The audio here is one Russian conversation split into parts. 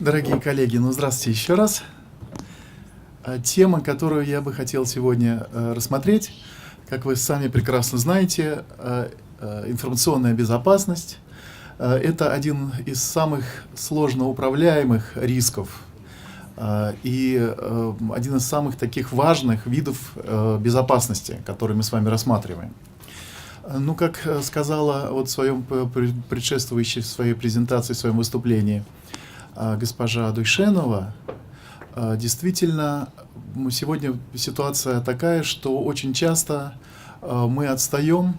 Дорогие коллеги, ну здравствуйте еще раз. Тема, которую я бы хотел сегодня рассмотреть, как вы сами прекрасно знаете, информационная безопасность. Это один из самых сложно управляемых рисков и один из самых таких важных видов безопасности, которые мы с вами рассматриваем. Ну, как сказала вот в своем предшествующей своей презентации, в своем выступлении госпожа Дуйшенова, действительно, сегодня ситуация такая, что очень часто мы отстаем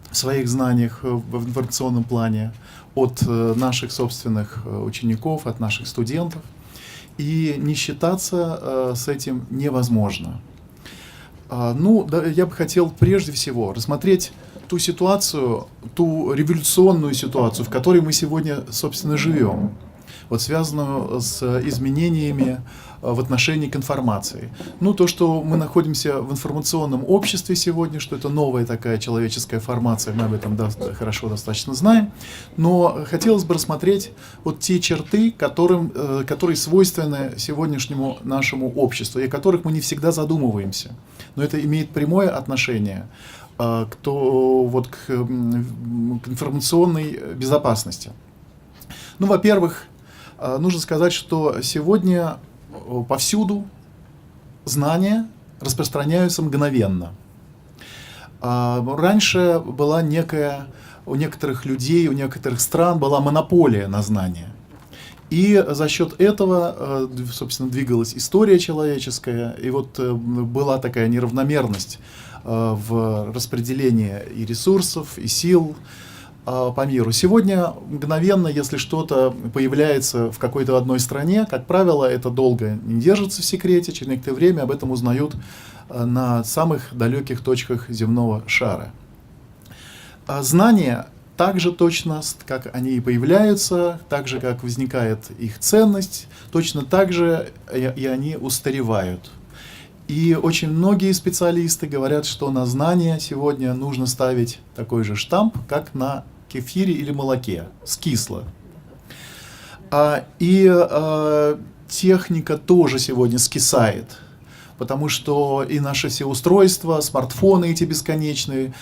в своих знаниях в информационном плане от наших собственных учеников, от наших студентов, и не считаться с этим невозможно. Ну, да, я бы хотел прежде всего рассмотреть ту ситуацию, ту революционную ситуацию, в которой мы сегодня, собственно, живем, вот связанную с изменениями в отношении к информации. Ну, то, что мы находимся в информационном обществе сегодня, что это новая такая человеческая формация, мы об этом хорошо достаточно знаем, но хотелось бы рассмотреть вот те черты, которые свойственны сегодняшнему нашему обществу, и о которых мы не всегда задумываемся. Но это имеет прямое отношение к информационной безопасности. Ну, во-первых, нужно сказать, что сегодня повсюду знания распространяются мгновенно. Раньше была у некоторых людей, у некоторых стран была монополия на знания. И за счет этого, собственно, двигалась история человеческая, и вот была такая неравномерность в распределении и ресурсов, и сил по миру. Сегодня мгновенно, если что-то появляется в какой-то одной стране, как правило, это долго не держится в секрете, через некоторое время об этом узнают на самых далеких точках земного шара. Знания так же точно, как они и появляются, так же, как возникает их ценность, точно так же и они устаревают. И очень многие специалисты говорят, что на знания сегодня нужно ставить такой же штамп, как на кефире или молоке, скисло. Техника тоже сегодня скисает, потому что и наши все устройства, смартфоны эти бесконечные,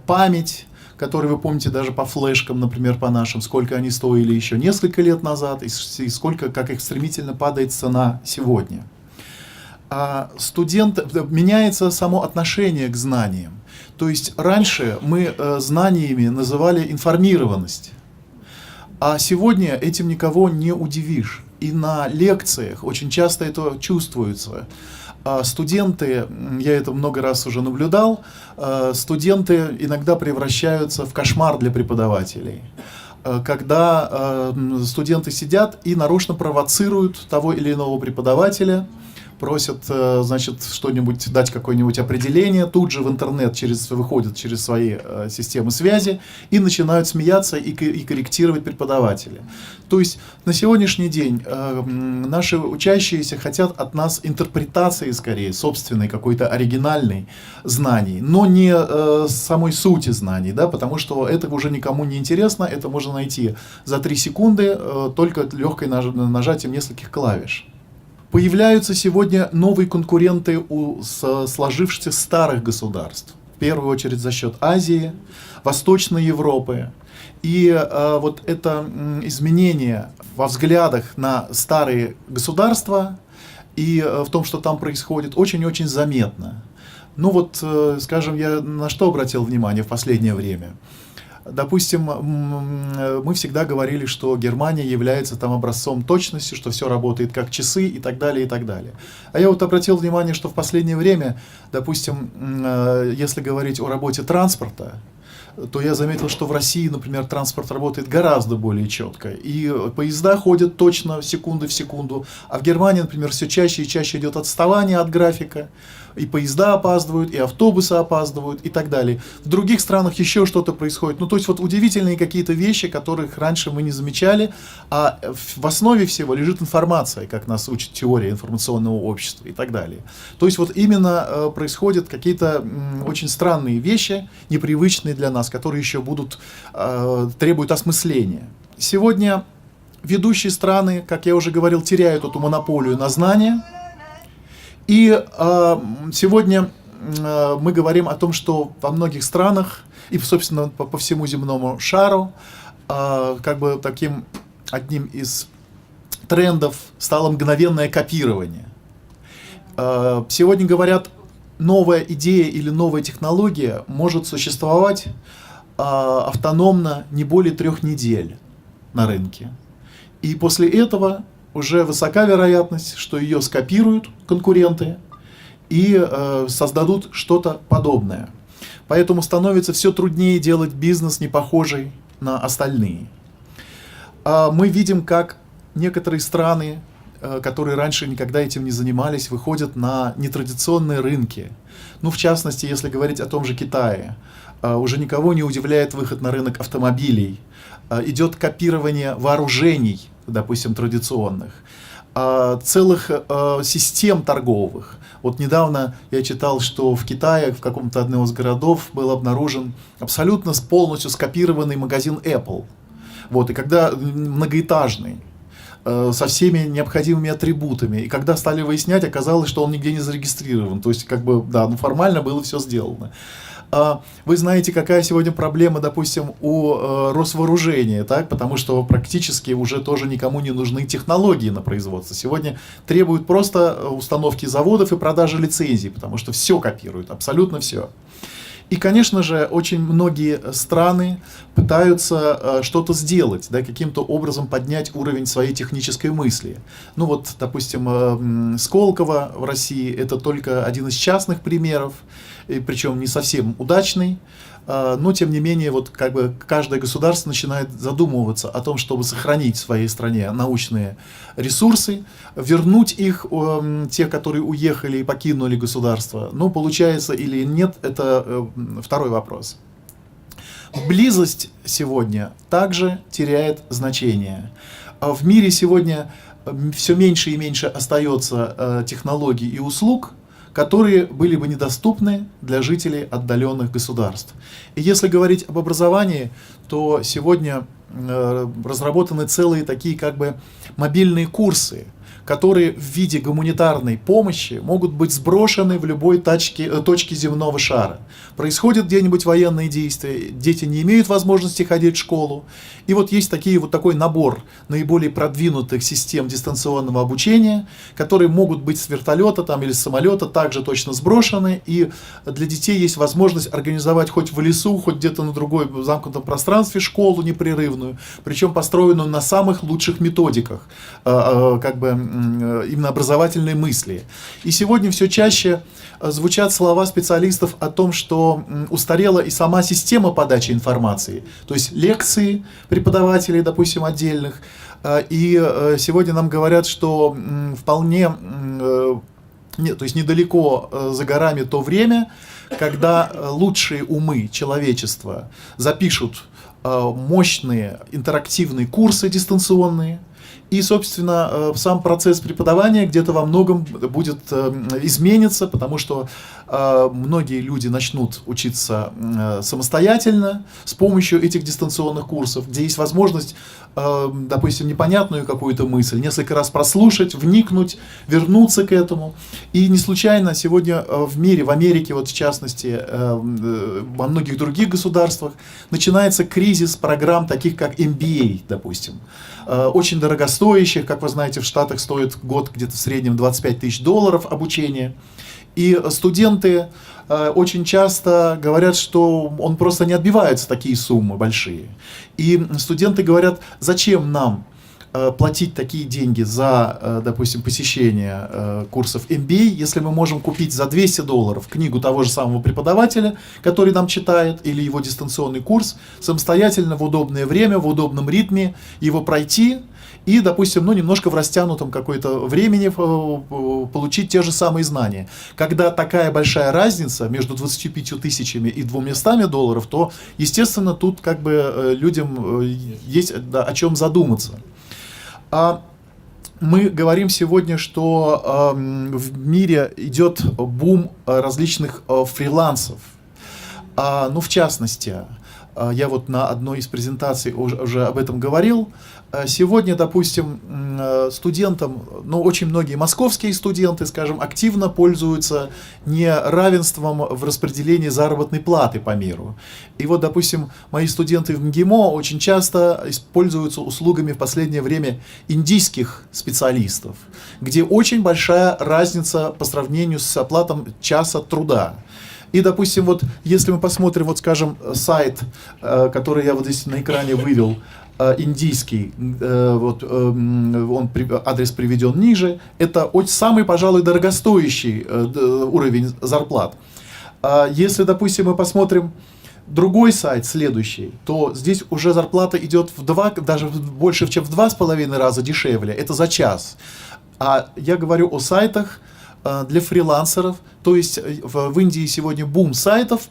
память, которые вы помните даже по флешкам, например, по нашим, сколько они стоили еще несколько лет назад, и сколько, как их стремительно падает цена сегодня. Меняется само отношение к знаниям. То есть раньше мы знаниями называли информированность, а сегодня этим никого не удивишь. И на лекциях очень часто это чувствуется. Студенты, я это много раз уже наблюдал, студенты иногда превращаются в кошмар для преподавателей. Когда студенты сидят и нарочно провоцируют того или иного преподавателя, просят, значит, что-нибудь, дать какое-нибудь определение, тут же в интернет выходят через свои системы связи и начинают смеяться и корректировать преподавателя. То есть на сегодняшний день наши учащиеся хотят от нас интерпретации, скорее, собственной какой-то оригинальной знаний, но не самой сути знаний, да, потому что это уже никому не интересно, это можно найти за 3 секунды только легким нажатием нескольких клавиш. Появляются сегодня новые конкуренты у сложившихся старых государств, в первую очередь за счет Азии, Восточной Европы. И вот это изменение во взглядах на старые государства и в том, что там происходит, очень-очень заметно. Ну вот, скажем, я на что обратил внимание в последнее время. Допустим, мы всегда говорили, что Германия является там образцом точности, что все работает как часы и так далее, и так далее. А я вот обратил внимание, что в последнее время, допустим, если говорить о работе транспорта, то я заметил, что в России, например, транспорт работает гораздо более четко. И поезда ходят точно секунды в секунду. А в Германии, например, все чаще и чаще идет отставание от графика. И поезда опаздывают, и автобусы опаздывают, и так далее. В других странах еще что-то происходит. Ну, то есть вот удивительные какие-то вещи, которых раньше мы не замечали, а в основе всего лежит информация, как нас учит теория информационного общества и так далее. То есть вот именно происходят какие-то очень странные вещи, непривычные для нас, которые еще требуют осмысления. Сегодня ведущие страны, как я уже говорил, теряют эту монополию на знания. И сегодня мы говорим о том, что во многих странах, и, собственно, по всему земному шару, как бы таким одним из трендов стало мгновенное копирование. Сегодня говорят, новая идея или новая технология может существовать автономно не более 3 недель на рынке. И после этого уже высока вероятность, что ее скопируют конкуренты и создадут что-то подобное. Поэтому становится все труднее делать бизнес, не похожий на остальные. Мы видим, как некоторые страны, которые раньше никогда этим не занимались, выходят на нетрадиционные рынки. Ну, в частности, если говорить о том же Китае, уже никого не удивляет выход на рынок автомобилей. Идет копирование вооружений, допустим, традиционных, целых систем торговых. Вот недавно я читал, что в Китае, в каком-то одном из городов, был обнаружен абсолютно полностью скопированный магазин Apple. Вот, и когда многоэтажный, со всеми необходимыми атрибутами. И когда стали выяснять, оказалось, что он нигде не зарегистрирован. То есть, как бы, да, ну формально было все сделано. Вы знаете, какая сегодня проблема, допустим, у Росвооружения, так? Потому что практически уже тоже никому не нужны технологии на производство. Сегодня требуют просто установки заводов и продажи лицензий, потому что все копируют, абсолютно все. И, конечно же, очень многие страны пытаются что-то сделать, да, каким-то образом поднять уровень своей технической мысли. Ну вот, допустим, Сколково в России — это только один из частных примеров, и причем не совсем удачный. Но, тем не менее, вот как бы каждое государство начинает задумываться о том, чтобы сохранить в своей стране научные ресурсы, вернуть их, те, которые уехали и покинули государство. Но получается или нет, это второй вопрос. Близость сегодня также теряет значение. В мире сегодня все меньше и меньше остается технологий и услуг, которые были бы недоступны для жителей отдаленных государств. И если говорить об образовании, то сегодня разработаны целые такие как бы мобильные курсы, которые в виде гуманитарной помощи могут быть сброшены в любой точке земного шара. Происходят где-нибудь военные действия, дети не имеют возможности ходить в школу. И вот есть такой набор наиболее продвинутых систем дистанционного обучения, которые могут быть с вертолета там, или с самолета также точно сброшены. И для детей есть возможность организовать хоть в лесу, хоть где-то на другой замкнутом пространстве школу непрерывную, причем построенную на самых лучших методиках, как бы именно образовательной мысли. И сегодня все чаще звучат слова специалистов о том, что устарела и сама система подачи информации, то есть лекции преподавателей, допустим, отдельных. И сегодня нам говорят, что вполне, то есть недалеко за горами то время, когда лучшие умы человечества запишут мощные интерактивные курсы дистанционные. И, собственно, сам процесс преподавания где-то во многом будет измениться, потому что многие люди начнут учиться самостоятельно с помощью этих дистанционных курсов, где есть возможность, допустим, непонятную какую-то мысль несколько раз прослушать, вникнуть, вернуться к этому. И не случайно сегодня в мире, в Америке, вот в частности, во многих других государствах, начинается кризис программ, таких как MBA, допустим. Очень дорогостоящих, как вы знаете, в Штатах стоит год где-то в среднем $25 тысяч обучение. И студенты очень часто говорят, что он просто не отбивается, такие суммы большие. И студенты говорят, зачем нам платить такие деньги за, допустим, посещение курсов MBA, если мы можем купить за $200 книгу того же самого преподавателя, который нам читает, или его дистанционный курс, самостоятельно в удобное время, в удобном ритме его пройти и, допустим, немножко в растянутом какое-то времени получить те же самые знания. Когда такая большая разница между 25 тысячами и $200, то, естественно, тут как бы людям есть о чем задуматься. Мы говорим сегодня, что в мире идет бум различных фрилансов. В частности, Я вот на одной из презентаций уже об этом говорил. Сегодня, допустим, студентам, ну, очень многие московские студенты, скажем, активно пользуются неравенством в распределении заработной платы по миру. И вот, допустим, мои студенты в МГИМО очень часто пользуются услугами в последнее время индийских специалистов, где очень большая разница по сравнению с оплатой часа труда. И, допустим, вот если мы посмотрим, вот, скажем, сайт, который я вот здесь на экране вывел, индийский, вот, адрес приведен ниже, это самый, пожалуй, дорогостоящий уровень зарплат. Если, допустим, мы посмотрим другой сайт, следующий, то здесь уже зарплата идет даже больше, чем в 2,5 раза дешевле, это за час. А я говорю о сайтах для фрилансеров, то есть в Индии сегодня бум сайтов,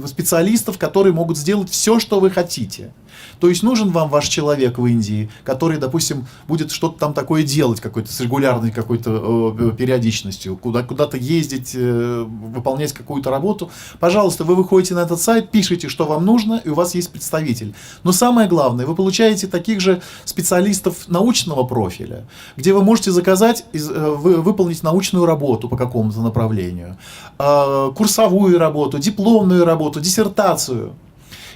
специалистов, которые могут сделать все, что вы хотите. То есть нужен вам ваш человек в Индии, который, допустим, будет что-то там такое делать, с регулярной какой-то периодичностью, куда-то ездить, выполнять какую-то работу. Пожалуйста, вы выходите на этот сайт, пишите, что вам нужно, и у вас есть представитель. Но самое главное, вы получаете таких же специалистов научного профиля, где вы можете заказать, выполнить научную работу по какому-то направлению, курсовую работу, дипломную работу, диссертацию.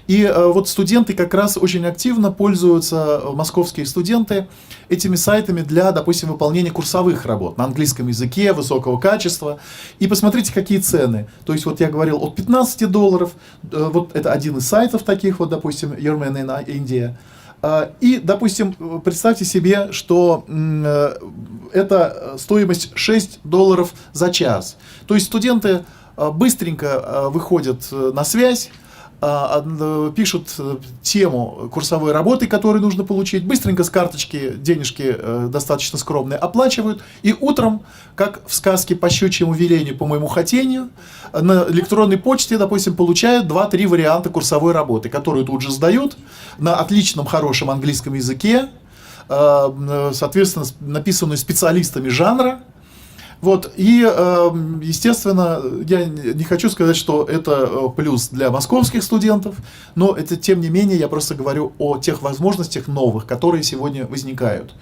И вот студенты как раз очень активно пользуются, московские студенты, этими сайтами для, допустим, выполнения курсовых работ на английском языке, высокого качества. И посмотрите, какие цены. То есть вот я говорил от $15, вот это один из сайтов таких, вот, допустим, Yearman in India. И, допустим, представьте себе, что это стоимость $6 за час. То есть студенты быстренько выходят на связь, пишут тему курсовой работы, которую нужно получить, быстренько с карточки денежки достаточно скромные оплачивают, и утром, как в сказке по щучьему велению, по моему хотению, на электронной почте, допустим, получают 2-3 варианта курсовой работы, которую тут же сдают на отличном, хорошем английском языке, соответственно, написанную специалистами жанра. Вот, и, естественно, я не хочу сказать, что это плюс для московских студентов, но это, тем не менее, я просто говорю о тех возможностях новых, которые сегодня возникают.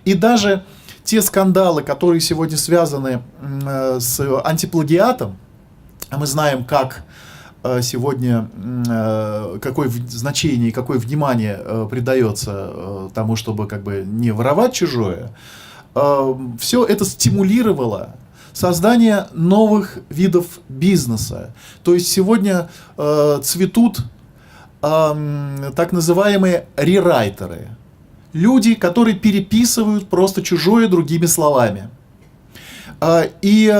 И даже те скандалы, которые сегодня связаны с антиплагиатом, а мы знаем, как сегодня, какое значение, какое внимание придается тому, чтобы как бы не воровать чужое, все это стимулировало создание новых видов бизнеса. То есть сегодня цветут так называемые рерайтеры. Люди, которые переписывают просто чужое другими словами. И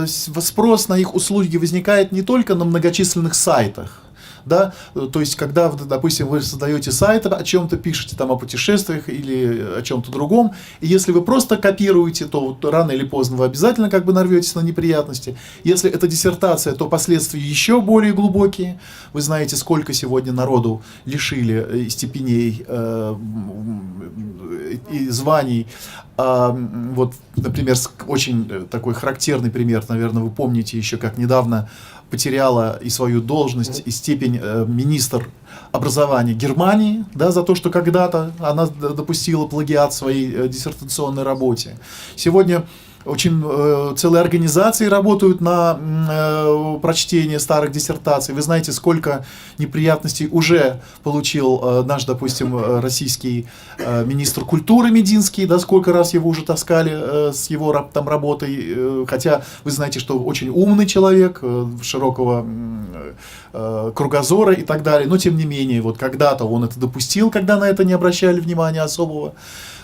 спрос на их услуги возникает не только на многочисленных сайтах. Да? То есть, когда, допустим, вы создаете сайт, о чем-то пишете, там, о путешествиях или о чем-то другом, и если вы просто копируете, то рано или поздно вы обязательно как бы нарветесь на неприятности. Если это диссертация, то последствия еще более глубокие. Вы знаете, сколько сегодня народу лишили и степеней, и званий. Вот, например, очень такой характерный пример, наверное, вы помните еще, как недавно потеряла и свою должность, и степень министр образования Германии, да, за то, что когда-то она допустила плагиат в своей диссертационной работе. Сегодня очень целые организации работают на прочтение старых диссертаций. Вы знаете, сколько неприятностей уже получил наш, допустим, российский министр культуры Мединский, да, сколько раз его уже таскали с его там работой, хотя вы знаете, что очень умный человек, широкого кругозора и так далее, но тем не менее, вот когда-то он это допустил, когда на это не обращали внимания особого.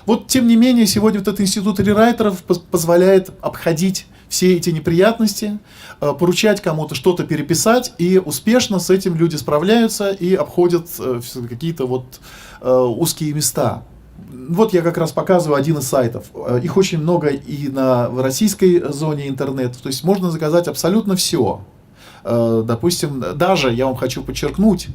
Вот, тем не менее, сегодня вот этот институт рерайтеров позволяет обходить все эти неприятности, поручать кому-то что-то переписать, и успешно с этим люди справляются и обходят какие-то вот узкие места. Вот я как раз показываю один из сайтов. Их очень много и в российской зоне интернета, то есть можно заказать абсолютно все. Допустим, даже я вам хочу подчеркнуть,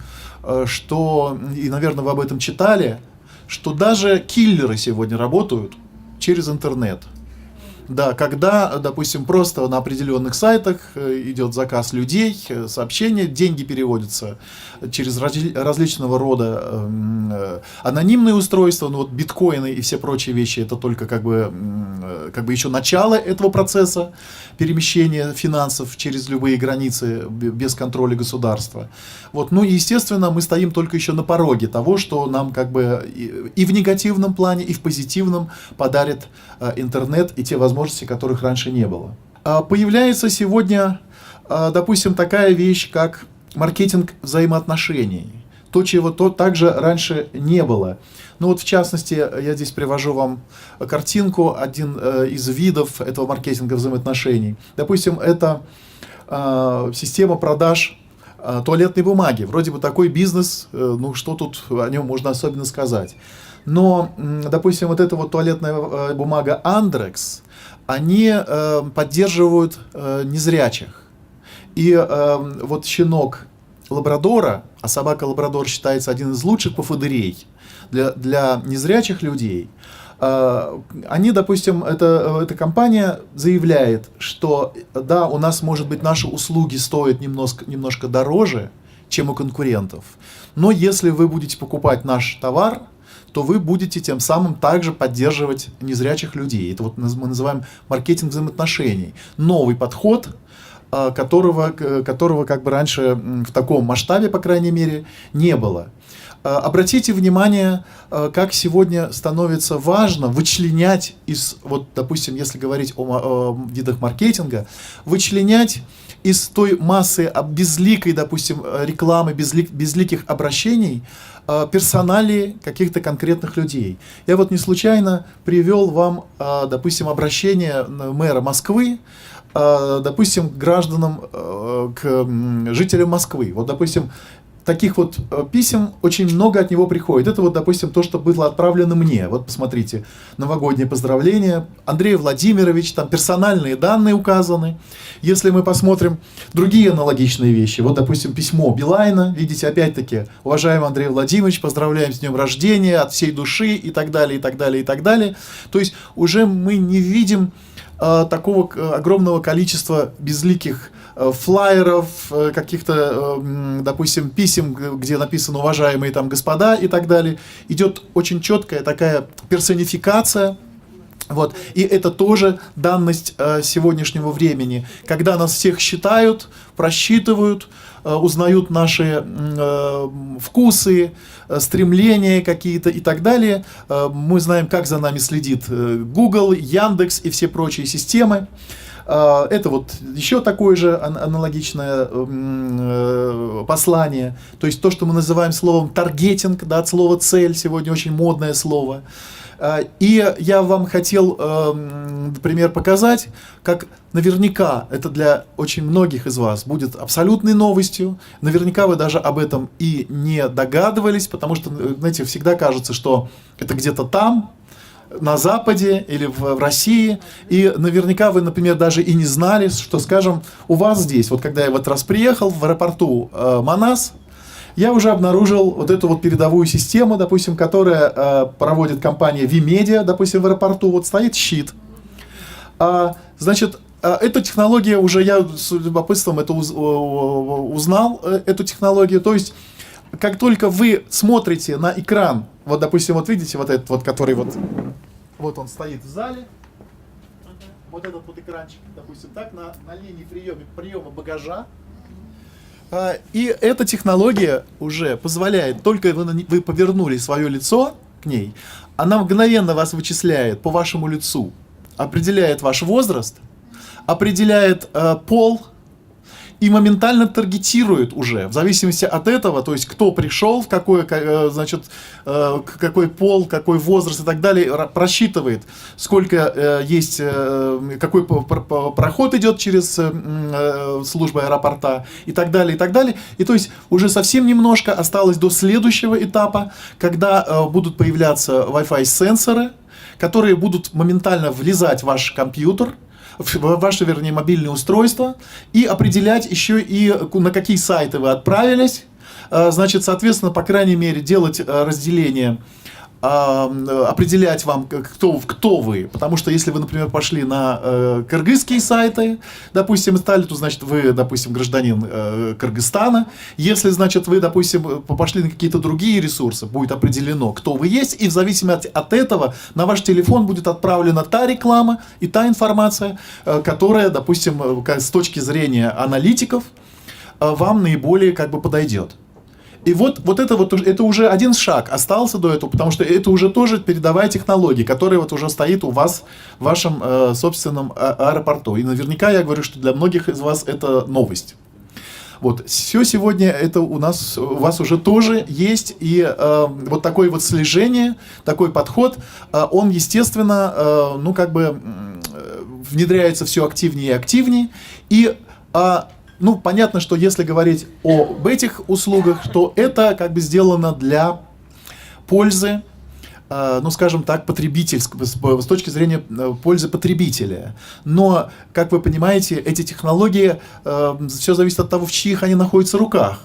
что, и, наверное, вы об этом читали, что даже киллеры сегодня работают через интернет. Да, когда, допустим, просто на определенных сайтах идет заказ людей, сообщения, деньги переводятся через различного рода анонимные устройства, ну вот биткоины и все прочие вещи, это только как бы еще начало этого процесса перемещения финансов через любые границы без контроля государства. Вот, ну и естественно мы стоим только еще на пороге того, что нам как бы и в негативном плане, и в позитивном подарит интернет и те возможности, которых раньше не было. Появляется сегодня, допустим, такая вещь, как маркетинг взаимоотношений. То, чего также раньше не было. Ну вот в частности, я здесь привожу вам картинку, один из видов этого маркетинга взаимоотношений. Допустим, это система продаж туалетной бумаги. Вроде бы такой бизнес, ну что тут о нем можно особенно сказать. Но, допустим, вот эта вот туалетная бумага Andrex, они поддерживают незрячих. И вот щенок лабрадора, а собака лабрадор считается один из лучших поводырей для незрячих людей, они, допустим, эта компания заявляет, что да, у нас, может быть, наши услуги стоят немножко дороже, чем у конкурентов, но если вы будете покупать наш товар, то вы будете тем самым также поддерживать незрячих людей. Это вот мы называем маркетинг взаимоотношений. Новый подход, которого как бы раньше в таком масштабе, по крайней мере, не было. Обратите внимание, как сегодня становится важно вычленять из, вот, допустим, если говорить о видах маркетинга, вычленять из той массы безликой, допустим, рекламы, безликих обращений персоналии каких-то конкретных людей. Я вот не случайно привел вам, допустим, обращение мэра Москвы, допустим, к гражданам, к жителям Москвы. Вот, допустим, таких вот писем очень много от него приходит. Это вот, допустим, то, что было отправлено мне. Вот посмотрите, новогоднее поздравление. Андрей Владимирович, там персональные данные указаны. Если мы посмотрим другие аналогичные вещи, вот, допустим, письмо Билайна, видите, опять-таки, уважаемый Андрей Владимирович, поздравляем с днем рождения от всей души и так далее, и так далее, и так далее. То есть уже мы не видим такого огромного количества безликих флаеров, каких-то, допустим, писем, где написано «уважаемые там господа» и так далее. Идет очень четкая такая персонификация. Вот. И это тоже данность сегодняшнего времени, когда нас всех считают, просчитывают, узнают наши вкусы, стремления какие-то и так далее. Мы знаем, как за нами следит Google, Яндекс и все прочие системы. Это вот еще такое же аналогичное послание. То есть то, что мы называем словом таргетинг, да, от слова цель, сегодня очень модное слово. И я вам хотел, например, показать, как наверняка это для очень многих из вас будет абсолютной новостью. Наверняка вы даже об этом и не догадывались, потому что, знаете, всегда кажется, что это где-то там, на Западе или в России, и наверняка вы, например, даже и не знали, что, скажем, у вас здесь, вот когда я в этот раз приехал в аэропорту Манас, я уже обнаружил вот эту вот передовую систему, допустим, которая проводит компания VMedia, допустим, в аэропорту, вот стоит щит. Значит, эта технология уже, я с любопытством это узнал, эту технологию, то есть, как только вы смотрите на экран, вот, допустим, вот видите, вот этот вот, который вот он стоит в зале, вот этот вот экранчик, допустим, так, на линии приема багажа, и эта технология уже позволяет, только вы повернули свое лицо к ней, она мгновенно вас вычисляет по вашему лицу, определяет ваш возраст, определяет пол и моментально таргетирует уже, в зависимости от этого, то есть кто пришел, в какой, значит, какой пол, какой возраст и так далее, просчитывает, сколько есть, какой проход идет через службы аэропорта и так далее, и так далее. И то есть уже совсем немножко осталось до следующего этапа, когда будут появляться Wi-Fi сенсоры, которые будут моментально влезать в ваш компьютер, в ваше, вернее, мобильное устройство, и определять еще и на какие сайты вы отправились, значит, соответственно, по крайней мере, делать разделение определять вам, кто вы. Потому что если вы, например, пошли на кыргызские сайты, допустим, стали, то значит вы, допустим, гражданин Кыргызстана. Если, значит, вы, допустим, пошли на какие-то другие ресурсы, будет определено, кто вы есть, и в зависимости от этого на ваш телефон будет отправлена та реклама и та информация, которая, допустим, с точки зрения аналитиков, вам наиболее как бы подойдет. И вот это уже один шаг остался до этого, потому что это уже тоже передовая технология, которая вот уже стоит у вас в вашем собственном аэропорту. И наверняка я говорю, что для многих из вас это новость. Вот, все сегодня это у вас уже тоже есть, и вот такое вот слежение, такой подход, он, естественно, ну, как бы внедряется все активнее и активнее, и ну, понятно, что если говорить об этих услугах, то это как бы сделано для пользы, ну, скажем так, потребительской, с точки зрения пользы потребителя. Но, как вы понимаете, эти технологии, все зависит от того, в чьих они находятся руках.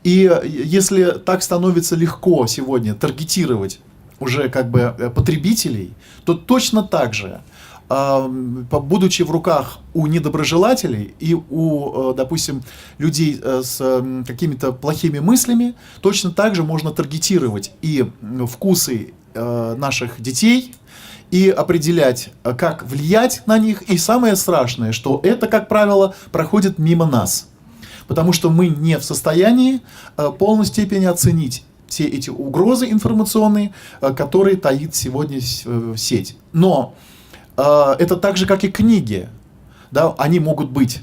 И если так становится легко сегодня таргетировать уже как бы потребителей, то точно так же, будучи в руках у недоброжелателей и у, допустим, людей с какими-то плохими мыслями, точно так же можно таргетировать и вкусы наших детей, и определять, как влиять на них. И самое страшное, что это, как правило, проходит мимо нас. Потому что мы не в состоянии в полной степени оценить все эти угрозы информационные, которые таит сегодня сеть. Но это так же, как и книги. Да, они могут быть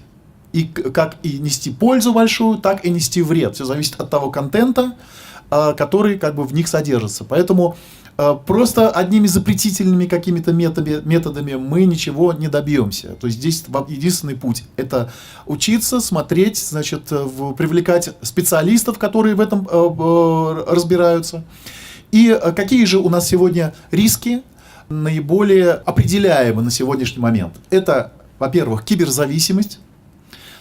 как и нести пользу большую, так и нести вред. Все зависит от того контента, который как бы в них содержится. Поэтому просто одними запретительными какими-то методами мы ничего не добьемся. То есть здесь единственный путь – это учиться, смотреть, значит, привлекать специалистов, которые в этом разбираются. И какие же у нас сегодня риски наиболее определяемы на сегодняшний момент? Это, во-первых, киберзависимость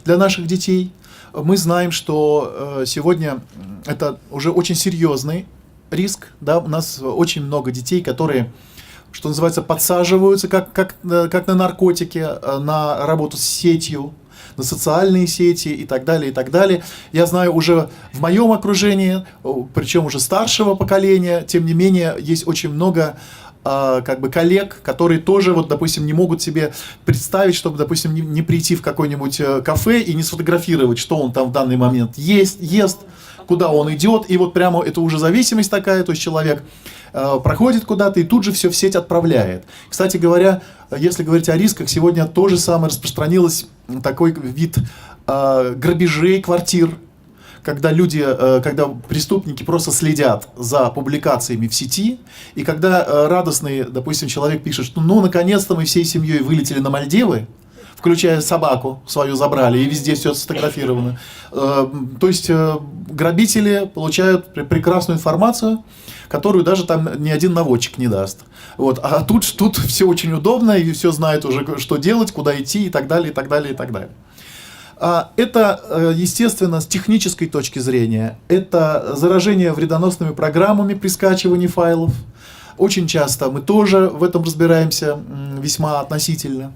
для наших детей. Мы знаем, что сегодня это уже очень серьезный риск. Да? У нас очень много детей, которые, что называется, подсаживаются как на наркотики, на работу с сетью, на социальные сети и так далее, и так далее. Я знаю уже в моем окружении, причем уже старшего поколения, тем не менее, есть очень много как бы коллег, которые тоже, вот, допустим, не могут себе представить, чтобы, допустим, не прийти в какое-нибудь кафе и не сфотографировать, что он там в данный момент ест, куда он идет, и вот прямо это уже зависимость такая, то есть человек проходит куда-то и тут же все в сеть отправляет. Кстати говоря, если говорить о рисках, сегодня то же самое распространилось такой вид грабежей квартир, когда когда преступники просто следят за публикациями в сети, и когда радостный, допустим, человек пишет, что ну, наконец-то мы всей семьей вылетели на Мальдивы, включая собаку свою забрали, и везде все сфотографировано. То есть грабители получают прекрасную информацию, которую даже там ни один наводчик не даст. Вот. А тут все очень удобно, и все знают уже, что делать, куда идти, и так далее, и так далее, и так далее. Это, естественно, с технической точки зрения, это заражение вредоносными программами при скачивании файлов. Очень часто мы тоже в этом разбираемся весьма относительно.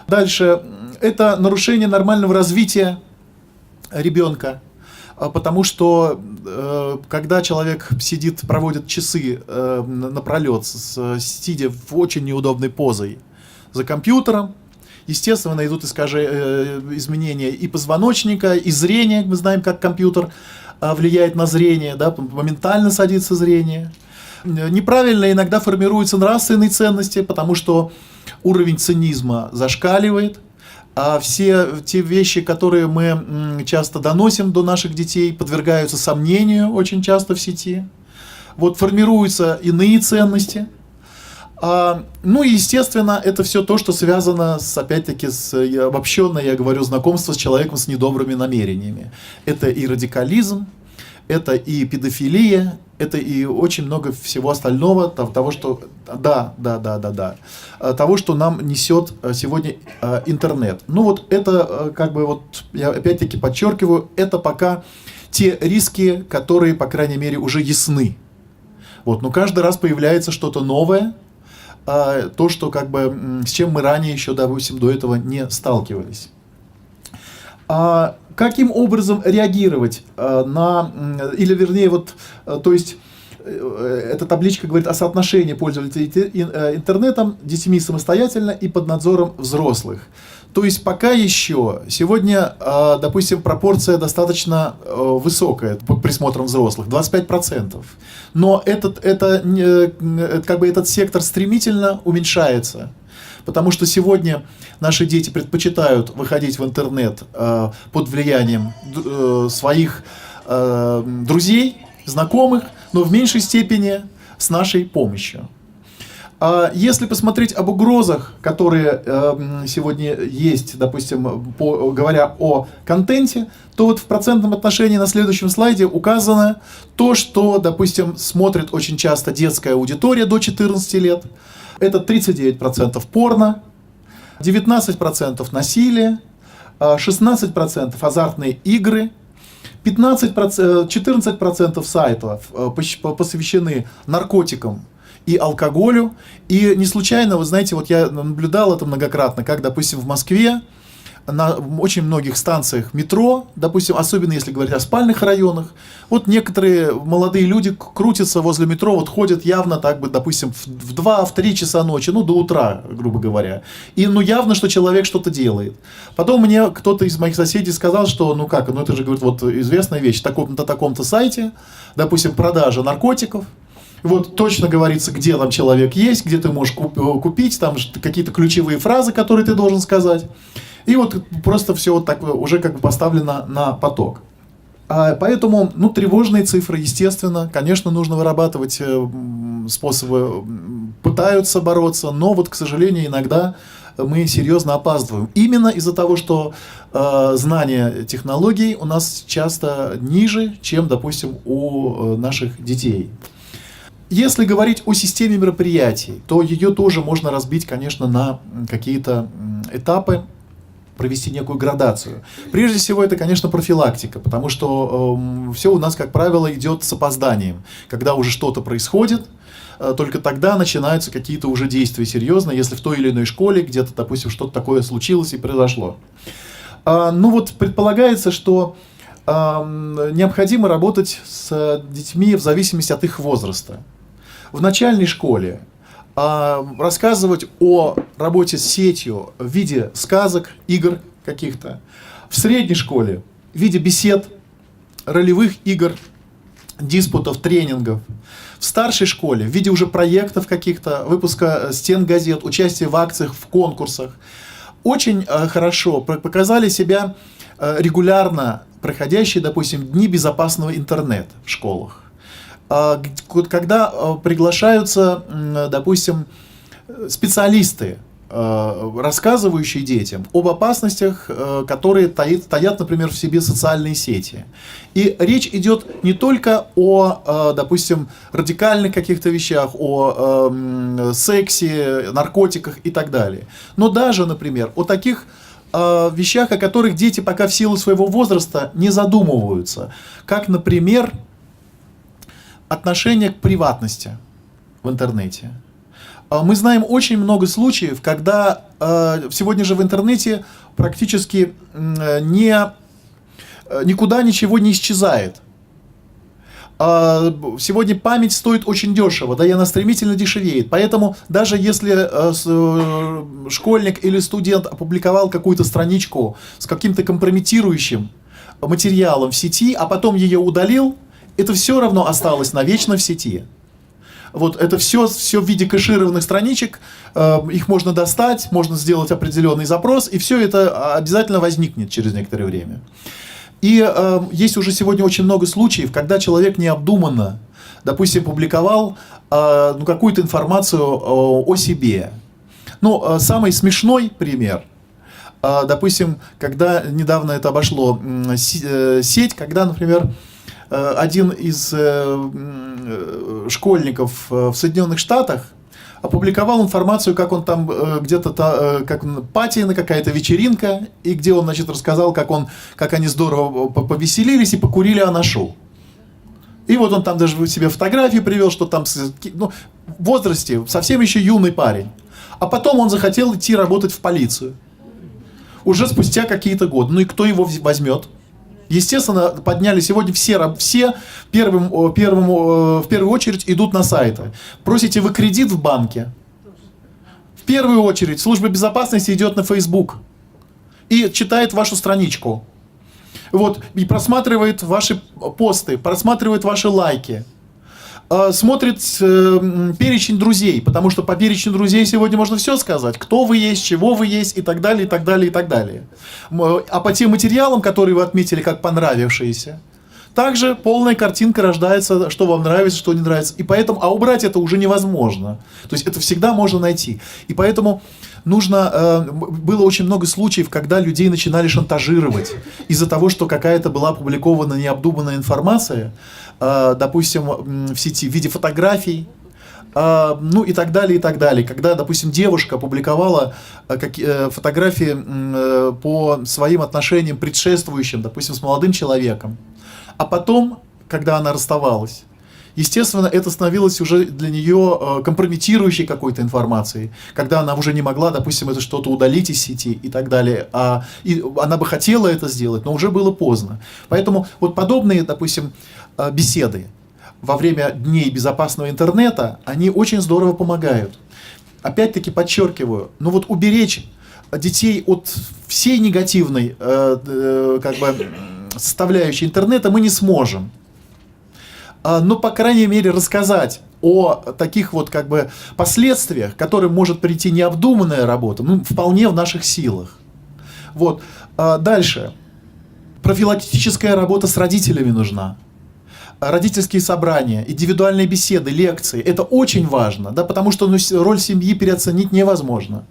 Дальше, это нарушение нормального развития ребенка, потому что когда человек проводит часы напролет, сидя в очень неудобной позой за компьютером, естественно, идут изменения и позвоночника, и зрения. Мы знаем, как компьютер влияет на зрение, да, моментально садится зрение. Неправильно иногда формируются нравственные ценности, потому что уровень цинизма зашкаливает, а все те вещи, которые мы часто доносим до наших детей, подвергаются сомнению очень часто в сети. Вот формируются иные ценности. Ну и, естественно, это все то, что связано, опять-таки, обобщенно, я говорю, знакомство с человеком с недобрыми намерениями. Это и радикализм, это и педофилия, это и очень много всего остального, того, что, того, что нам несет сегодня интернет. Ну вот это, как бы, вот, я опять-таки подчеркиваю, это пока те риски, которые, по крайней мере, уже ясны. Вот, но каждый раз появляется что-то новое, то, что как бы, с чем мы ранее еще, допустим, до этого не сталкивались. Каким образом реагировать на, или вернее, вот, то есть, эта табличка говорит о соотношении пользователей интернетом, детьми самостоятельно и под надзором взрослых. То есть пока еще сегодня, допустим, пропорция достаточно высокая под присмотром взрослых, 25%. Но этот сектор стремительно уменьшается. Потому что сегодня наши дети предпочитают выходить в интернет под влиянием своих друзей, знакомых, но в меньшей степени с нашей помощью. Если посмотреть об угрозах, которые сегодня есть, допустим, говоря о контенте, то вот в процентном отношении на следующем слайде указано то, что, допустим, смотрит очень часто детская аудитория до 14 лет. Это 39% порно, 19% насилие, 16% азартные игры, 14% сайтов посвящены наркотикам и алкоголю. И не случайно, вы знаете, вот я наблюдал это многократно, как, допустим, в Москве на очень многих станциях метро, допустим, особенно если говорить о спальных районах, вот некоторые молодые люди крутятся возле метро, вот ходят явно так бы, допустим, в 2-3 часа ночи, ну, до утра, грубо говоря. И, ну, явно, что человек что-то делает. Потом мне кто-то из моих соседей сказал, что, ну как, ну это же, говорит, вот известная вещь, на таком-то сайте, допустим, продажа наркотиков. Вот точно говорится, где там человек есть, где ты можешь купить, там какие-то ключевые фразы, которые ты должен сказать. И вот просто все вот так уже как бы поставлено на поток. Поэтому, ну, тревожные цифры, естественно, конечно, нужно вырабатывать способы, пытаются бороться, но вот, к сожалению, иногда мы серьезно опаздываем. Именно из-за того, что знание технологий у нас часто ниже, чем, допустим, у наших детей. Если говорить о системе мероприятий, то ее тоже можно разбить, конечно, на какие-то этапы, провести некую градацию. Прежде всего, это, конечно, профилактика, потому что все у нас, как правило, идет с опозданием. Когда уже что-то происходит, только тогда начинаются какие-то уже действия серьезные, если в той или иной школе где-то, допустим, что-то такое случилось и произошло. Ну вот, предполагается, что необходимо работать с детьми в зависимости от их возраста. В начальной школе рассказывать о работе с сетью в виде сказок, игр каких-то. В средней школе в виде бесед, ролевых игр, диспутов, тренингов. В старшей школе в виде уже проектов каких-то, выпуска стен газет, участия в акциях, в конкурсах. Очень хорошо показали себя регулярно проходящие, допустим, дни безопасного интернета в школах. Когда приглашаются, допустим, специалисты, рассказывающие детям об опасностях, которые таят, например, в себе социальные сети. И речь идет не только о, допустим, радикальных каких-то вещах, о сексе, наркотиках и так далее. Но даже, например, о таких вещах, о которых дети пока в силу своего возраста не задумываются. Как, например, отношение к приватности в интернете. Мы знаем очень много случаев, когда сегодня же в интернете практически никуда ничего не исчезает. Сегодня память стоит очень дешево, да, и она стремительно дешевеет. Поэтому даже если школьник или студент опубликовал какую-то страничку с каким-то компрометирующим материалом в сети, а потом ее удалил, это все равно осталось навечно в сети. Вот это все в виде кэшированных страничек, их можно достать, можно сделать определенный запрос, и все это обязательно возникнет через некоторое время. И есть уже сегодня очень много случаев, когда человек необдуманно, допустим, публиковал какую-то информацию о себе. Ну, самый смешной пример, допустим, когда недавно это обошло сеть, когда, например, один из школьников в Соединенных Штатах опубликовал информацию, как он там где-то, как патина, какая-то вечеринка, и где он, значит, рассказал, как они здорово повеселились и покурили анашу. И вот он там даже себе фотографии привел, что там ну, в возрасте, совсем еще юный парень. А потом он захотел идти работать в полицию. Уже спустя какие-то годы. Ну и кто его возьмет? Естественно, подняли сегодня все в первую очередь идут на сайты. Просите вы кредит в банке. В первую очередь служба безопасности идет на Facebook и читает вашу страничку. Вот, и просматривает ваши посты, просматривает ваши лайки. Смотрит перечень друзей, потому что по перечню друзей сегодня можно все сказать. Кто вы есть, чего вы есть и так далее, и так далее, и так далее. А по тем материалам, которые вы отметили как понравившиеся, также полная картинка рождается, что вам нравится, что не нравится. И поэтому, а убрать это уже невозможно. То есть это всегда можно найти. И поэтому было очень много случаев, когда людей начинали шантажировать из-за того, что какая-то была опубликована необдуманная информация, допустим, в сети в виде фотографий, ну и так далее, и так далее. Когда, допустим, девушка опубликовала фотографии по своим отношениям предшествующим, допустим, с молодым человеком, а потом, когда она расставалась, естественно, это становилось уже для нее компрометирующей какой-то информацией, когда она уже не могла, допустим, это что-то удалить из сети и так далее. И она бы хотела это сделать, но уже было поздно. Поэтому вот подобные, допустим, беседы во время дней безопасного интернета, они очень здорово помогают. Опять-таки подчеркиваю, ну вот уберечь детей от всей негативной составляющей интернета мы не сможем. Но, по крайней мере, рассказать о таких вот последствиях, к которым может прийти необдуманная работа, ну, вполне в наших силах. Вот. Дальше. Профилактическая работа с родителями нужна. Родительские собрания, индивидуальные беседы, лекции. Это очень важно, да, потому что роль семьи переоценить невозможно.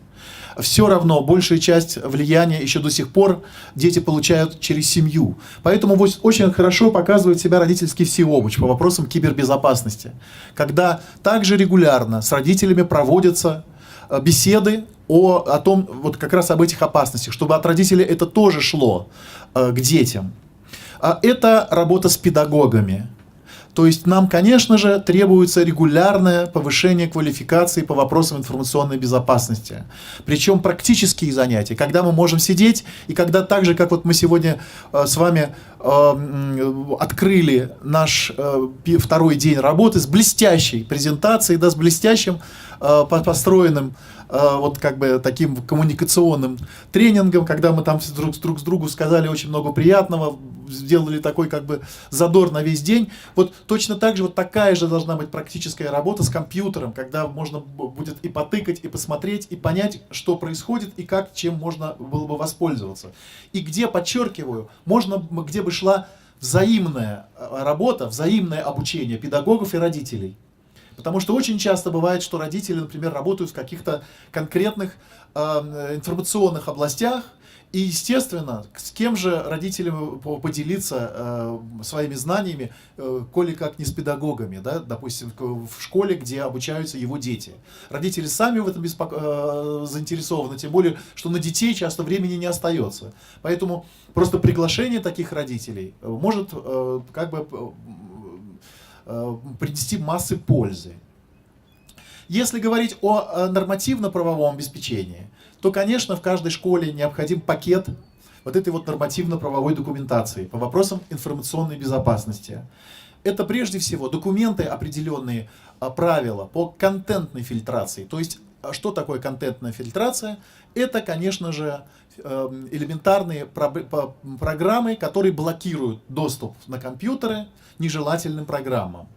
Все равно большая часть влияния еще до сих пор дети получают через семью. Поэтому очень хорошо показывает себя родительский всеобщ по вопросам кибербезопасности, когда также регулярно с родителями проводятся беседы о том, вот как раз об этих опасностях, чтобы от родителей это тоже шло к детям. Это работа с педагогами. То есть нам, конечно же, требуется регулярное повышение квалификации по вопросам информационной безопасности. Причем практические занятия, когда мы можем сидеть, и когда так же, как вот мы сегодня с вами открыли наш второй день работы с блестящей презентацией, да, с блестящим построенным таким коммуникационным тренингом, когда мы там друг с другу сказали очень много приятного, сделали такой задор на весь день. Вот точно так же вот такая же должна быть практическая работа с компьютером, когда можно будет и потыкать, и посмотреть, и понять, что происходит, и чем можно было бы воспользоваться. И где, подчеркиваю, где бы шла взаимная работа, взаимное обучение педагогов и родителей. Потому что очень часто бывает, что родители, например, работают в каких-то конкретных информационных областях, и, естественно, с кем же родителям поделиться своими знаниями, коли как не с педагогами, да, допустим, в школе, где обучаются его дети. Родители сами в этом заинтересованы, тем более, что на детей часто времени не остается. Поэтому просто приглашение таких родителей может принести массы пользы. Если говорить о нормативно-правовом обеспечении, то, конечно, в каждой школе необходим пакет вот этой вот нормативно-правовой документации по вопросам информационной безопасности. Это прежде всего документы, определенные правила по контентной фильтрации. То есть, что такое контентная фильтрация? Это, конечно же, элементарные программы, которые блокируют доступ на компьютеры нежелательным программам.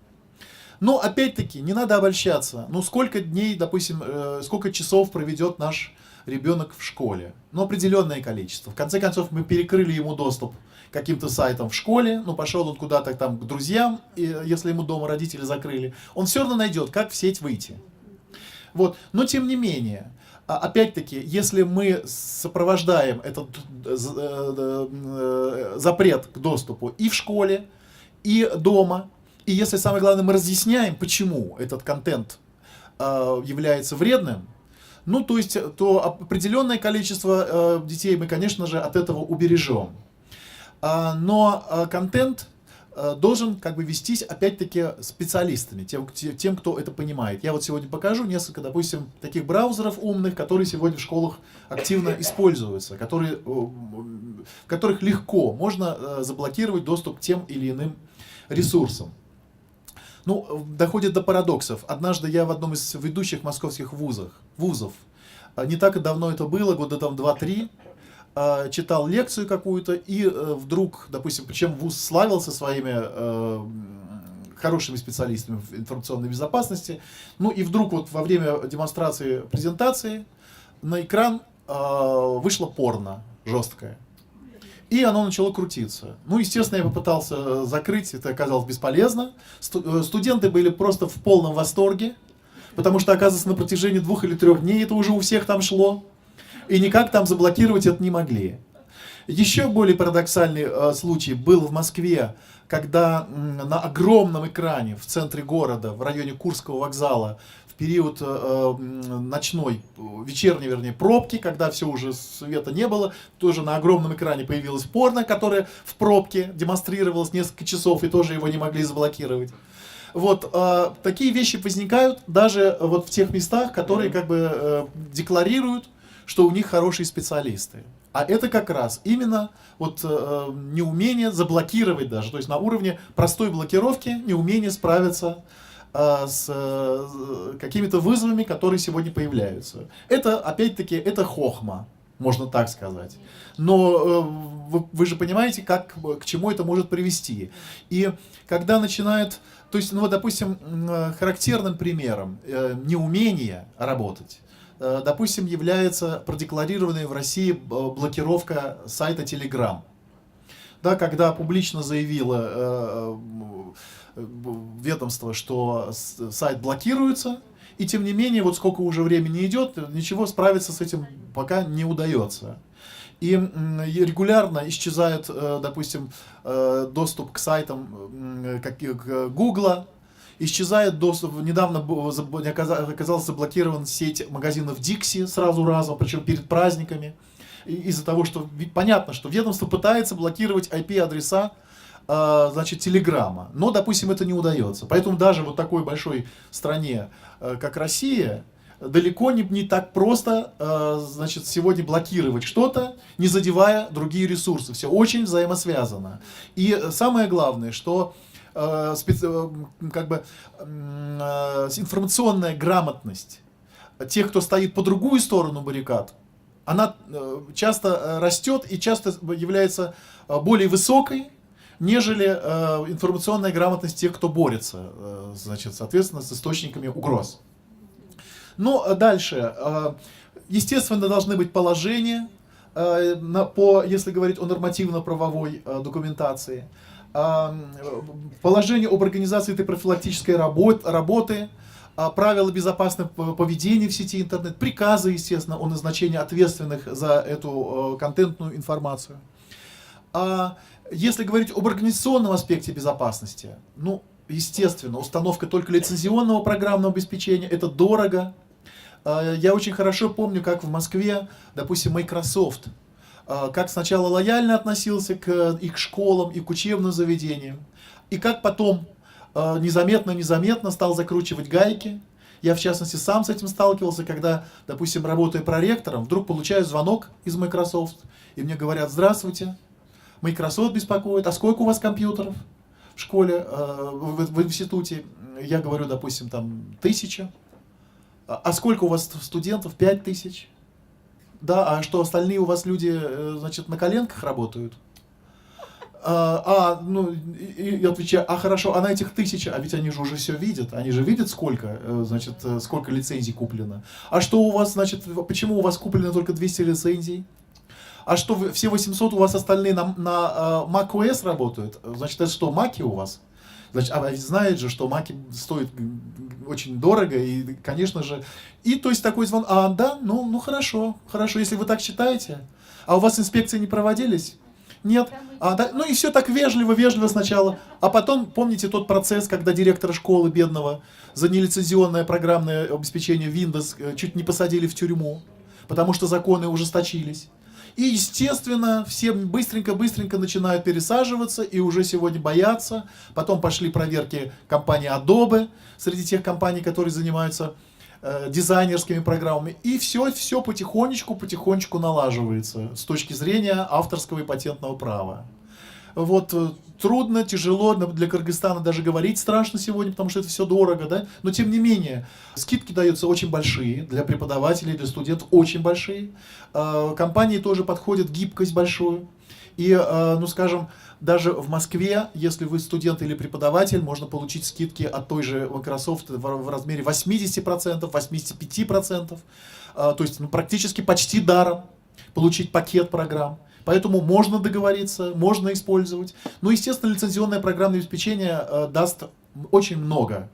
Но, опять-таки, не надо обольщаться. Ну, сколько дней, допустим, сколько часов проведет наш ребенок в школе? Ну, определенное количество. В конце концов, мы перекрыли ему доступ к каким-то сайтам в школе, ну, пошел он куда-то там к друзьям, и если ему дома родители закрыли, он все равно найдет, как в сеть выйти. Вот. Но, тем не менее, опять-таки, если мы сопровождаем этот запрет к доступу и в школе, и дома, и если, самое главное, мы разъясняем, почему этот контент является вредным, ну, то определенное количество детей мы, конечно же, от этого убережем. Но контент должен как бы вестись опять-таки специалистами, тем, кто это понимает. Я вот сегодня покажу несколько, допустим, таких браузеров умных, которые сегодня в школах активно используются, в которых легко можно заблокировать доступ к тем или иным ресурсам. Ну, доходит до парадоксов. Однажды я в одном из ведущих московских вузов, не так и давно это было, года там 2-3, читал лекцию какую-то, и вдруг, допустим, причем вуз славился своими хорошими специалистами в информационной безопасности, ну и вдруг вот во время демонстрации презентации на экран вышло порно жесткое. И оно начало крутиться. Ну, естественно, я попытался закрыть, это оказалось бесполезно. Студенты были просто в полном восторге, потому что, оказывается, на протяжении 2 или 3 дней это уже у всех там шло. И никак там заблокировать это не могли. Еще более парадоксальный случай был в Москве, когда на огромном экране в центре города, в районе Курского вокзала, в период вечерней, вернее, пробки, когда все уже света не было, тоже на огромном экране появилась порно, которое в пробке демонстрировалось несколько часов, и тоже его не могли заблокировать. Вот такие вещи возникают даже вот в тех местах, которые как бы декларируют, что у них хорошие специалисты. А это как раз именно вот неумение заблокировать даже, то есть на уровне простой блокировки, неумение справиться с какими-то вызовами, которые сегодня появляются. Это, опять-таки, это хохма, можно так сказать. Но вы же понимаете, к чему это может привести. И когда начинают, то есть, ну вот, допустим, характерным примером неумения работать, допустим, является продекларированная в России блокировка сайта Telegram. Да, когда публично заявило ведомство, что сайт блокируется, и тем не менее, вот сколько уже времени идет, ничего справиться с этим пока не удается. И регулярно исчезает, допустим, доступ к сайтам Гугла, исчезает доступ, недавно оказалась заблокирована сеть магазинов Dixie сразу разом, причем перед праздниками, из-за того, что понятно, что ведомство пытается блокировать IP-адреса, значит, Телеграма, но, допустим, это не удается. Поэтому даже вот такой большой стране, как Россия, далеко не так просто, значит, сегодня блокировать что-то, не задевая другие ресурсы. Все очень взаимосвязано. И самое главное, что как бы информационная грамотность тех, кто стоит по другую сторону баррикад, она часто растет и часто является более высокой, нежели информационная грамотность тех, кто борется, значит, соответственно, с источниками угроз. Но дальше, естественно, должны быть положения, если говорить о нормативно-правовой документации, положение об организации этой профилактической работы, правила безопасного поведения в сети интернет, приказы, естественно, о назначении ответственных за эту контентную информацию. Если говорить об организационном аспекте безопасности, ну, естественно, установка только лицензионного программного обеспечения, это дорого. Я очень хорошо помню, как в Москве, допустим, Microsoft, как сначала лояльно относился к их школам и к учебным заведениям, и как потом незаметно стал закручивать гайки. Я, в частности, сам с этим сталкивался, когда, допустим, работая проректором, вдруг получаю звонок из Microsoft, и мне говорят: здравствуйте, Microsoft беспокоит, а сколько у вас компьютеров в школе, в институте? Я говорю, допустим, там 1000. А сколько у вас студентов? 5000. Да, а что, остальные у вас люди, значит, на коленках работают? Ну, и отвечаю, хорошо, а на этих 1000, а ведь они же уже все видят, они же видят, сколько, значит, сколько лицензий куплено. А что у вас, значит, почему у вас куплено только 200 лицензий? А что, все 800 у вас остальные на macOS работают? Значит, это что, маки у вас? Значит, а ведь знает же, что маки стоят очень дорого, и, конечно же... И, то есть, такой звон, да, ну хорошо, если вы так считаете. А у вас инспекции не проводились? Нет. Да, ну и все так вежливо сначала. А потом, помните тот процесс, когда директора школы бедного за нелицензионное программное обеспечение Windows чуть не посадили в тюрьму, потому что законы ужесточились. И, естественно, все быстренько-быстренько начинают пересаживаться и уже сегодня боятся. Потом пошли проверки компании Adobe среди тех компаний, которые занимаются дизайнерскими программами. И все потихонечку налаживается с точки зрения авторского и патентного права. Вот трудно, тяжело, для Кыргызстана даже говорить страшно сегодня, потому что это все дорого, да, но тем не менее, скидки даются очень большие, для преподавателей, для студентов очень большие, компании тоже подходят гибкость большую, и, ну скажем, даже в Москве, если вы студент или преподаватель, можно получить скидки от той же Microsoft в размере 80%, 85%, то есть ну, практически почти даром получить пакет программ. Поэтому можно договориться, можно использовать. Но, естественно, лицензионное программное обеспечение даст очень много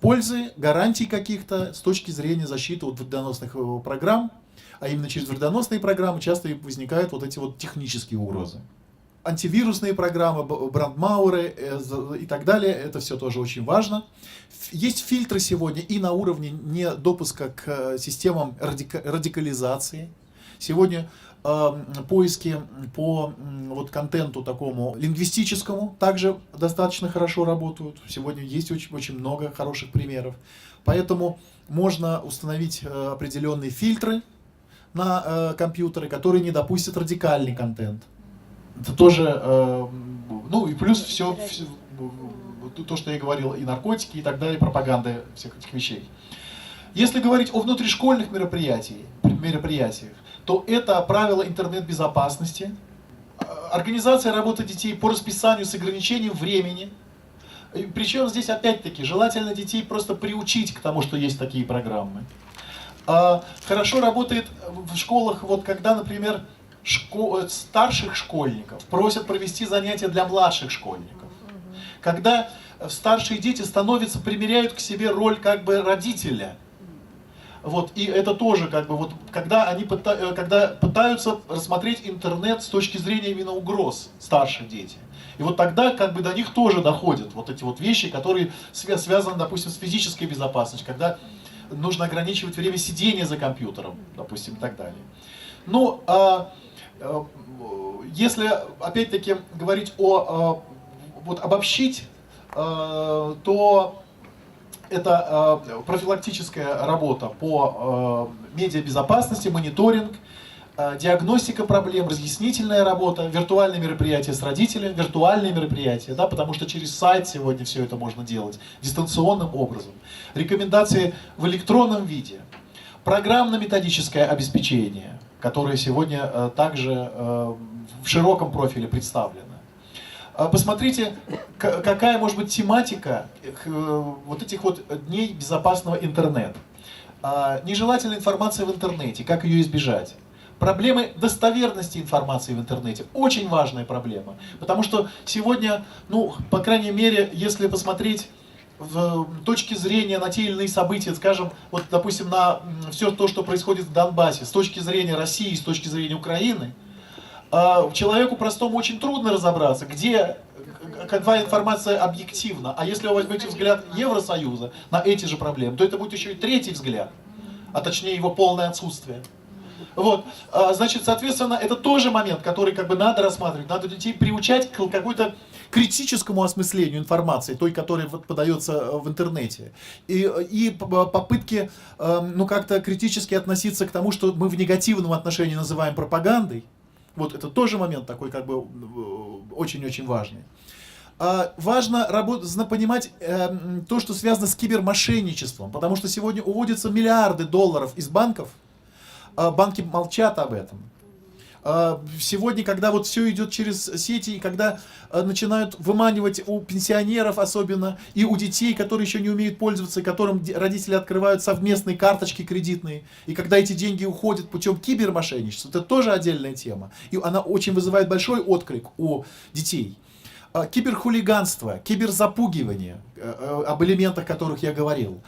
пользы, гарантий каких-то с точки зрения защиты от вредоносных программ. А именно через вредоносные программы часто возникают вот эти вот технические угрозы. Антивирусные программы, брандмауэры и так далее, это все тоже очень важно. Есть фильтры сегодня и на уровне недопуска к системам радикализации. Сегодня поиски по вот контенту такому лингвистическому также достаточно хорошо работают. Сегодня есть очень много хороших примеров. Поэтому можно установить определенные фильтры на компьютеры, которые не допустят радикальный контент. Это тоже, ну и плюс все то, что я говорил, и наркотики, и так далее, и пропаганда всех этих вещей. Если говорить о внутришкольных мероприятиях, то это правила интернет-безопасности, организация работы детей по расписанию с ограничением времени. Причем здесь опять-таки желательно детей просто приучить к тому, что есть такие программы. Хорошо работает в школах, вот когда, например, старших школьников просят провести занятия для младших школьников. Когда старшие дети примеряют к себе роль как бы родителя. Вот, и это тоже, как бы, вот, когда пытаются рассмотреть интернет с точки зрения именно угроз старших дети. И вот тогда как бы до них тоже доходят вот эти вот вещи, которые связаны, допустим, с физической безопасностью, когда нужно ограничивать время сидения за компьютером, допустим, и так далее. Ну, если, опять-таки, говорить вот обобщить, то это профилактическая работа по медиабезопасности, мониторинг, диагностика проблем, разъяснительная работа, виртуальные мероприятия с родителями, виртуальные мероприятия, да, потому что через сайт сегодня все это можно делать дистанционным образом. Рекомендации в электронном виде, программно-методическое обеспечение, которое сегодня также в широком профиле представлено. Посмотрите, какая может быть тематика вот этих вот дней безопасного интернета. Нежелательная информация в интернете, как ее избежать. Проблемы достоверности информации в интернете. Очень важная проблема. Потому что сегодня, ну, по крайней мере, если посмотреть в точки зрения на те или иные события, скажем, вот, допустим, на все то, что происходит в Донбассе, с точки зрения России, с точки зрения Украины, человеку простому очень трудно разобраться, где какая информация объективна. А если вы возьмете взгляд Евросоюза на эти же проблемы, то это будет еще и третий взгляд, а точнее его полное отсутствие. Вот, значит, соответственно, это тоже момент, который как бы надо рассматривать. Надо детей приучать к какой-то критическому осмыслению информации, той, которая вот подается в интернете. И попытки, ну, как-то критически относиться к тому, что мы в негативном отношении называем пропагандой. Вот это тоже момент такой, как бы, очень-очень важный. Важно понимать то, что связано с кибермошенничеством, потому что сегодня уводятся миллиарды долларов из банков, банки молчат об этом. Сегодня, когда вот все идет через сети, и когда начинают выманивать у пенсионеров особенно, и у детей, которые еще не умеют пользоваться, и которым родители открывают совместные карточки кредитные, и когда эти деньги уходят путем кибермошенничества, это тоже отдельная тема. И она очень вызывает большой отклик у детей. Киберхулиганство, киберзапугивание, об элементах которых я говорил,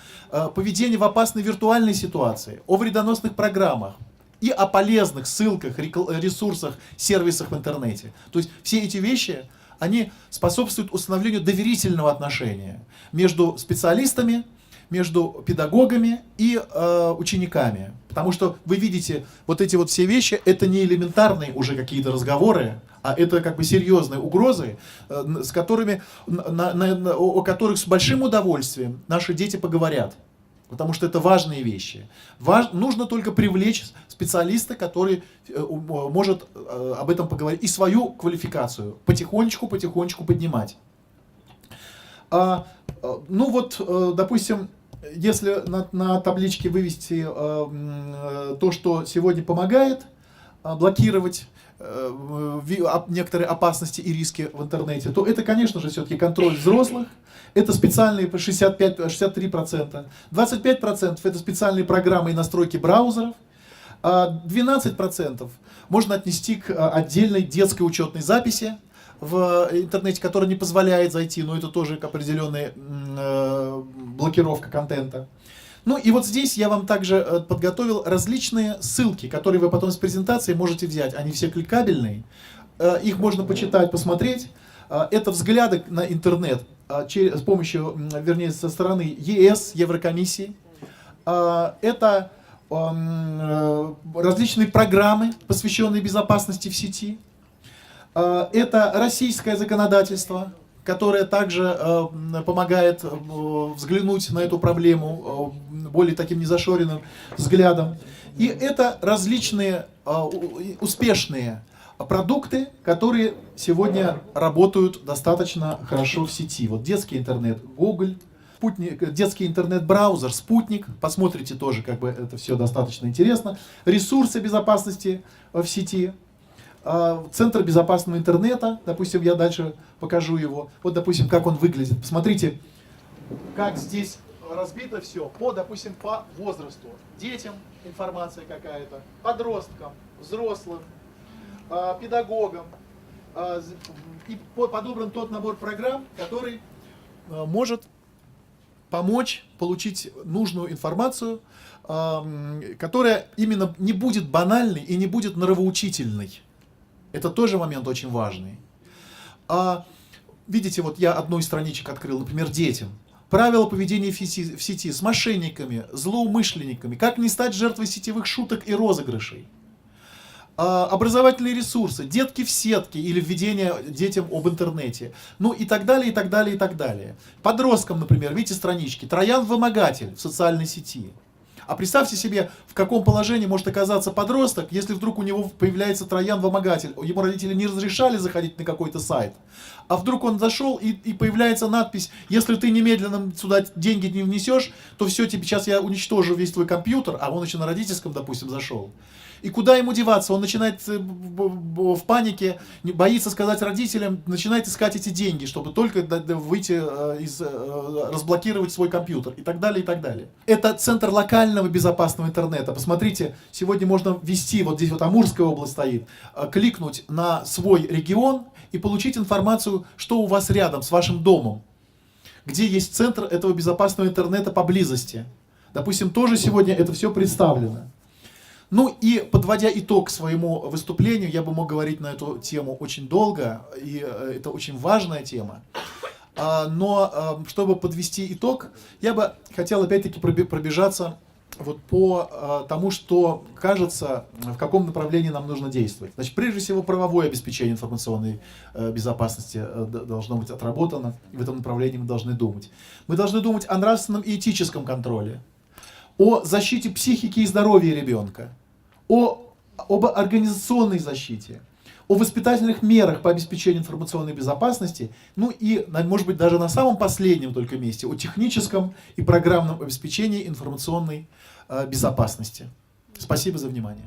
поведение в опасной виртуальной ситуации, о вредоносных программах и о полезных ссылках, ресурсах, сервисах в интернете. То есть все эти вещи, они способствуют установлению доверительного отношения между специалистами, между педагогами и учениками. Потому что вы видите, вот эти вот все вещи, это не элементарные уже какие-то разговоры, а это как бы серьезные угрозы, с которыми, о которых с большим удовольствием наши дети поговорят. Потому что это важные вещи. Нужно только привлечь специалиста, который может об этом поговорить, и свою квалификацию потихонечку поднимать. Ну вот, допустим, если на табличке вывести то, что сегодня помогает блокировать некоторые опасности и риски в интернете, то это, конечно же, все-таки контроль взрослых. Это специальные 63%. 25% это специальные программы и настройки браузеров. 12% можно отнести к отдельной детской учетной записи в интернете, которая не позволяет зайти, но это тоже определенная блокировка контента. Ну и вот здесь я вам также подготовил различные ссылки, которые вы потом с презентацией можете взять. Они все кликабельные, их можно почитать, посмотреть. Это взгляды на интернет с помощью, вернее, со стороны ЕС, Еврокомиссии. Это различные программы, посвященные безопасности в сети. Это российское законодательство, которое также помогает взглянуть на эту проблему более таким незашоренным взглядом. И это различные успешные продукты, которые сегодня работают достаточно хорошо в сети. Вот детский интернет Google, детский интернет-браузер Спутник. Посмотрите тоже, как бы это все достаточно интересно. Ресурсы безопасности в сети. Центр безопасного интернета, допустим, я дальше покажу его. Вот, допустим, как он выглядит. Посмотрите, как здесь разбито все допустим, по возрасту. Детям информация какая-то, подросткам, взрослым, педагогам. И подобран тот набор программ, который может помочь получить нужную информацию, которая именно не будет банальной и не будет нравоучительной. Это тоже момент очень важный. Видите, вот я одну из страничек открыл, например, детям. Правила поведения в сети с мошенниками, злоумышленниками, как не стать жертвой сетевых шуток и розыгрышей. Образовательные ресурсы, детки в сетке или введение детям об интернете. Ну и так далее, и так далее, и так далее. Подросткам, например, видите странички, троян-вымогатель в социальной сети. А представьте себе, в каком положении может оказаться подросток, если вдруг у него появляется троян-вымогатель. Ему родители не разрешали заходить на какой-то сайт. А вдруг он зашел и появляется надпись: если ты немедленно сюда деньги не внесешь, то все, тебе сейчас я уничтожу весь твой компьютер, а он еще на родительском, допустим, зашел. И куда ему деваться? Он начинает в панике, боится сказать родителям, начинает искать эти деньги, чтобы только выйти разблокировать свой компьютер и так далее, и так далее. Это центр локального безопасного интернета. Посмотрите, сегодня можно ввести, вот здесь вот Амурская область стоит, кликнуть на свой регион и получить информацию, что у вас рядом с вашим домом, где есть центр этого безопасного интернета поблизости. Допустим, тоже сегодня это все представлено. Ну и подводя итог своему выступлению, я бы мог говорить на эту тему очень долго, и это очень важная тема. Но чтобы подвести итог, я бы хотел опять-таки пробежаться вот по тому, что кажется, в каком направлении нам нужно действовать. Значит, прежде всего, правовое обеспечение информационной безопасности должно быть отработано, и в этом направлении мы должны думать. Мы должны думать о нравственном и этическом контроле, о защите психики и здоровья ребенка, об организационной защите, о воспитательных мерах по обеспечению информационной безопасности, ну и, может быть, даже на самом последнем только месте, о техническом и программном обеспечении информационной безопасности. Спасибо за внимание.